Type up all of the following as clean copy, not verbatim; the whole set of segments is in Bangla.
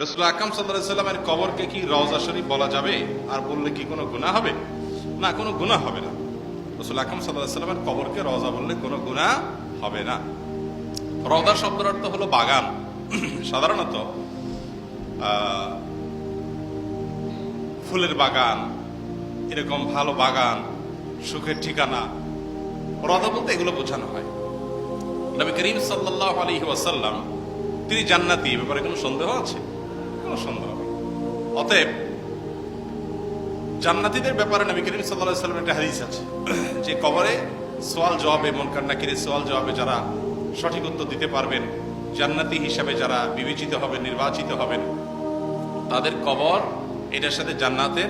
রাসূল আকরাম সাল্লাল্লাহু আলাইহি সাল্লামের কবরকে কি রওজা শরীফ বলা যাবে? আর বললে কি কোনো গুনাহ হবে? না, কোনো গুনাহ হবে না। রাসূল আকরাম সাল্লাল্লাহু আলাইহি সাল্লামের কবরকে রওজা বললে কোনো গুনাহ হবে না। রওজা শব্দের অর্থ হলো বাগান। সাধারণত ফুলের বাগান, এরকম ভালো বাগান, সুখের ঠিকানা, রওজা বলতে এগুলো বোঝানো হয়। নবী করিম সাল্লাল্লাহু আলাইহি ওয়াসাল্লাম তিনি জান্নাতি, এ ব্যাপারে কোনো সন্দেহ আছে? কোনো সন্দেহ নেই। অতএব জান্নাতীদের ব্যাপারে নবী করিম সাল্লাল্লাহু আলাইহি ওয়াসাল্লামের একটা হাদিস আছে যে কবরে সওয়াল জবাবে, মুনকার নাকিরের সওয়াল জবাবে যারা সঠিক উত্তর দিতে পারবেন, জান্নাতি হিসাবে যারা বিবেচিত হবেন, নির্বাচিত হবেন, তাদের কবর এটার সাথে জান্নাতের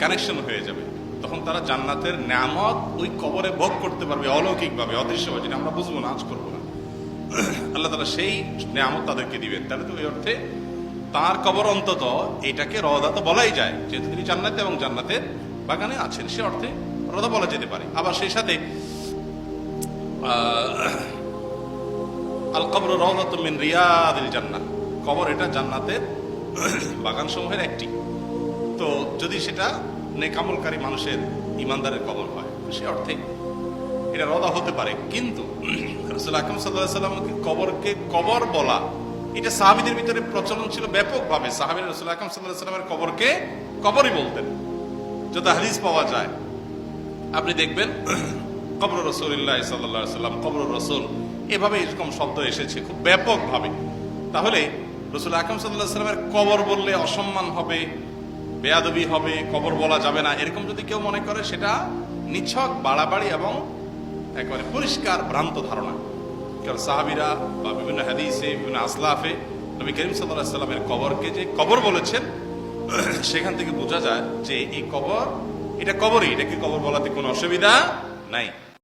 কানেকশন হয়ে যাবে। তখন তারা জান্নাতের নিয়ামত ওই কবরে ভোগ করতে পারবে অলৌকিকভাবে, অদৃশ্যভাবে, যেটা আমরা বুঝবো না, আজ করবো না। আল্লাহ তাআলা সেই নিয়ামত তাদেরকে দিবেন। তাহলে তো ওই অর্থে তার কবর অন্তত এটাকে রওজা তো বলাই যায়, যেহেতু তিনি জান্নাতে এবং জান্নাতের বাগানে আছেন, সে অর্থে রওজা বলা যেতে পারে। আবার সেই সাথে আল কবর রাউযাতুম মিন রিয়াদিল জান্নাহ, কবর এটা জান্নাতের বাগান সমূহের একটি। তো যদি সেটা নেকামলকারী মানুষের, ইমানদারের কবর হয়, সে অর্থে এটা রওজা হতে পারে। কিন্তু রাসূল আকরাম সাল্লাল্লাহু আলাইহি ওয়াসাল্লামকে কবরকে কবর বলা, এটা সাহাবীদের ভিতরে প্রচলন ছিল ব্যাপকভাবে। সাহাবীরা রাসূল আকরাম সাল্লাল্লাহু আলাইহি ওয়াসাল্লামের কবরকে কবরই বলতেন। যত হাদিস পাওয়া যায় আপনি দেখবেন কবর রাসূলুল্লাহ সাল্লাল্লাহু আলাইহি ওয়াসাল্লাম, কবর রাসূল, এভাবে এরকম শব্দ এসেছে খুব ব্যাপকভাবে। তাহলে রাসূল আকরাম সাল্লাল্লাহু আলাইহি ওয়াসাল্লামের কবর বললে অসম্মান হবে, বেয়াদবি হবে, কবর বলা যাবে না, এরকম যদি কেউ মনে করে, সেটা নিছক বাড়াবাড়ি এবং একেবারে পরিষ্কার ভ্রান্ত ধারণা। কারণ সাহাবীরা বা বিভিন্ন হাদিসে, বিভিন্ন আসলাফে নবী করিম সাল্লাল্লাহু আলাইহি ওয়াসাল্লামের কবরকে যে কবর বলেছেন, সেখান থেকে বোঝা যায় যে এই কবর এটা কবরই, এটাকে কবর বলাতে কোনো অসুবিধা নাই।